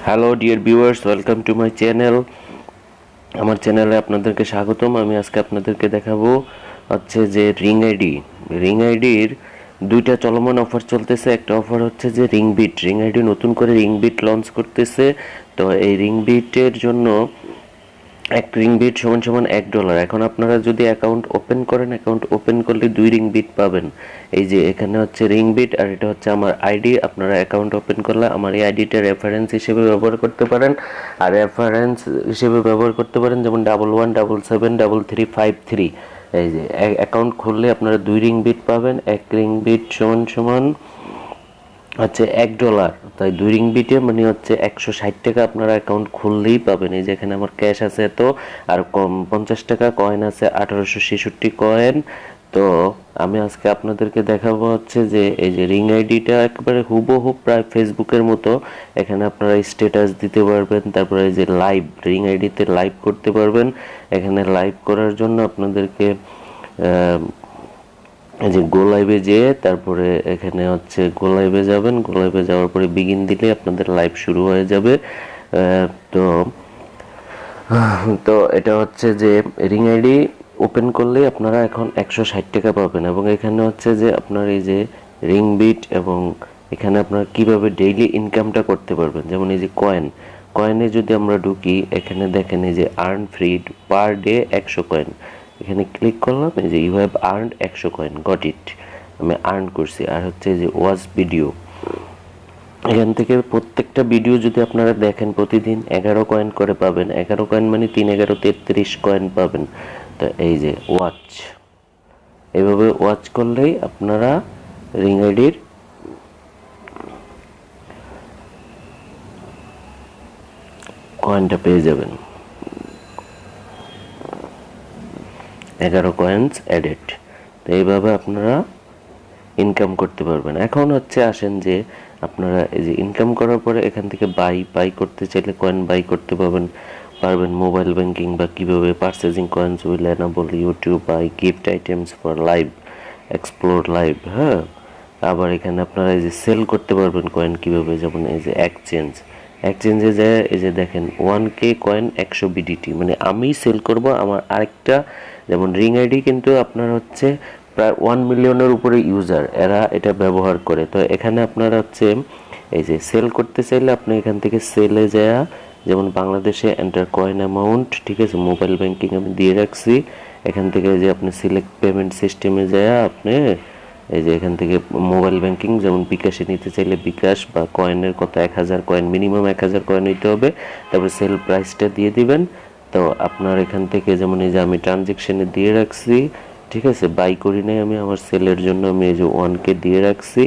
Hello dear viewers, welcome to my channel. আমার চ্যানেলে আপনাদেরকে স্বাগতম। আমি আজকে আপনাদেরকে দেখাবো হচ্ছে যে রিং আইডির দুইটা চলমান অফার চলতেছে। একটা অফার হচ্ছে যে রিং আইডি নতুন করে রিংবিট লঞ্চ করতেছে। তো এই রিংবিটের জন্য এক রিংবিট সমান সমান $1। এখন আপনারা যদি অ্যাকাউন্ট ওপেন করেন, অ্যাকাউন্ট ওপেন করলে 2 রিংবিট পাবেন। এই যে এখানে হচ্ছে রিংবিট আর এটা হচ্ছে আমার আইডি। আপনারা অ্যাকাউন্ট ওপেন করলে আমার এই আইডিটা রেফারেন্স হিসেবে ব্যবহার করতে পারেন। আর রেফারেন্স হিসেবে ব্যবহার করতে পারেন যেমন 11773353। এই যে অ্যাকাউন্ট খুললে আপনারা 2 রিংবিট পাবেন। এক রিংবিট সমান সমান হচ্ছে $1। তাই 2 রিংবিটে মানে হচ্ছে 160 টাকা আপনারা অ্যাকাউন্ট খুললেই পাবেন। এই যে এখানে আমার ক্যাশ আছে এত, আর কম 50 টাকা কয়েন আছে 1866 কয়েন। তো আমি আজকে আপনাদেরকে দেখাবো হচ্ছে যে এই যে রিং আইডিটা একেবারে হুবহু প্রায় ফেসবুকের মতো। এখানে আপনারা স্ট্যাটাস দিতে পারবেন, তারপরে এই যে লাইভ রিং আইডিতে লাইভ করতে পারবেন। এখানে লাইভ করার জন্য আপনাদেরকে এই যে গো লাইভে যেয়ে তারপরে এখানে হচ্ছে গো লাইভে যাবেন। গো লাইভে যাওয়ার পরে বিগিন দিলে আপনাদের লাইভ শুরু হয়ে যাবে। তো তো এটা হচ্ছে যে রিং আইডি ওপেন করলে আপনারা এখন 160 টাকা পাবেন। এবং এখানে হচ্ছে যে আপনার এই যে রিং বিট, এবং এখানে আপনারা কিভাবে ডেইলি ইনকামটা করতে পারবেন। যেমন এই যে কয়েনে যদি আমরা ঢুকি, এখানে দেখেন এই যে earn free per day 100 coin. এখানে ক্লিক করলাম, এই যে you have earned 100 coin, got it, আমি আর্ন করছি। আর হচ্ছে যে ওয়াচ ভিডিও, এখান থেকে প্রত্যেকটা ভিডিও যদি আপনারা দেখেন প্রতিদিন 11 কয়েন করে পাবেন। 11 কয়েন মানে 3 11 33 কয়েন পাবেন। তো এই যে ওয়াচ, এইভাবে ওয়াচ করলেই আপনারা রিং আইডির কয়েনটা পেয়ে যাবেন। 11 কয়েন্স অ্যাডেড। তো এইভাবে আপনারা ইনকাম করতে পারবেন। এখন হচ্ছে আসেন যে আপনারা এই যে ইনকাম করার পরে এখান থেকে বাই করতে চাইলে কয়েন বাই করতে পারবেন মোবাইল ব্যাংকিং, বা কীভাবে purchasing coins will enable YouTube buy gift items for live explore live. হ্যাঁ, আবার এখানে আপনারা এই যে সেল করতে পারবেন কয়েন কীভাবে, যেমন এই যে এক্সচেঞ্জে যায় এই যে দেখেন 1K কয়েন 100 বিডিটি, মানে আমি সেল করব আমার আরেকটা। যেমন রিং আইডি কিন্তু আপনার হচ্ছে প্রায় 1 মিলিয়নের উপরে ইউজার এরা এটা ব্যবহার করে। তো এখানে আপনারা হচ্ছে এই যে সেল করতে চাইলে আপনি এখান থেকে সেলে যায়, যেমন বাংলাদেশে এন্টার কয়েন অ্যামাউন্ট, ঠিক আছে, মোবাইল ব্যাংকিং আমি দিয়ে রাখছি। এখান থেকে যে আপনি সিলেক্ট পেমেন্ট সিস্টেমে যায় আপনি এই যে এখান থেকে মোবাইল ব্যাংকিং, যেমন বিকাশে নিতে চাইলে বিকাশ, বা কয়েনের কত 1000 কয়েন, মিনিমাম 1000 কয়েন নিতে হবে। তারপর সেল প্রাইসটা দিয়ে দিবেন। তো আপনার এখান থেকে যেমন এই যে আমি ট্রানজেকশনে দিয়ে রাখছি, ঠিক আছে, বাই করি নাই আমি, আমার সেলের জন্য আমি এই যে 1K দিয়ে রাখছি।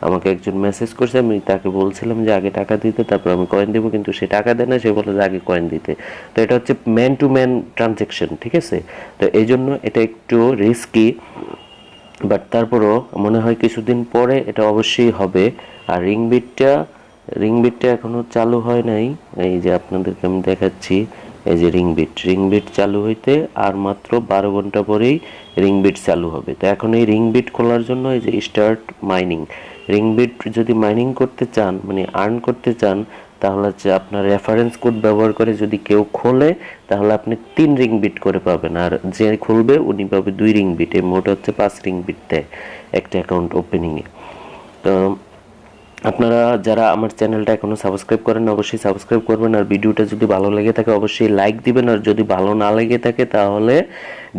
আমাকে একজন মেসেজ করছে, আমি তাকে বলছিলাম যে আগে টাকা দিতে তারপর আমি কয়েন দেবো, কিন্তু সে টাকা দেয় না, সে বলে যে আগে কয়েন দিতে। তো এটা হচ্ছে ম্যান টু ম্যান ট্রানজেকশন, ঠিক আছে। তো এই জন্য এটা একটু রিস্কি, বাট তারপরও মনে হয় কিছুদিন পরে এটা অবশ্যই হবে। আর রিংবিটটা এখনও চালু হয় নাই। এই যে আপনাদেরকে আমি দেখাচ্ছি, এই যে রিংবিট চালু হইতে আর মাত্র 12 ঘন্টা পরেই রিংবিট চালু হবে। তো এখন এই রিংবিট খোলার জন্য এই যে স্টার্ট মাইনিং, রিংবিট যদি মাইনিং করতে চান মানে আর্ন করতে চান, তাহলে হচ্ছে আপনার রেফারেন্স কোড ব্যবহার করে যদি কেউ খোলে তাহলে আপনি 3 রিংবিট করে পাবেন, আর যে খুলবে উনি পাবে 2 রিংবিট। এই মোট হচ্ছে 5 রিংবিট দেয় একটা অ্যাকাউন্ট ওপেনিংয়ে। তো আপনারা যারা আমার চ্যানেলটা এখনো সাবস্ক্রাইব করেন অবশ্যই সাবস্ক্রাইব করবেন। আর ভিডিওটা যদি ভালো লেগে থাকে অবশ্যই লাইক দিবেন, আর যদি ভালো না লেগে থাকে তাহলে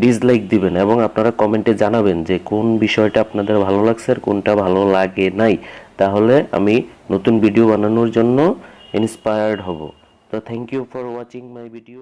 ডিসলাইক দিবেন। এবং আপনারা কমেন্টে জানাবেন যে কোন বিষয়টা আপনাদের ভালো লাগছে আর কোনটা ভালো লাগে নাই, তাহলে আমি নতুন ভিডিও বানানোর জন্য ইন্সপায়ার্ড হব। তো thank you for watching my video.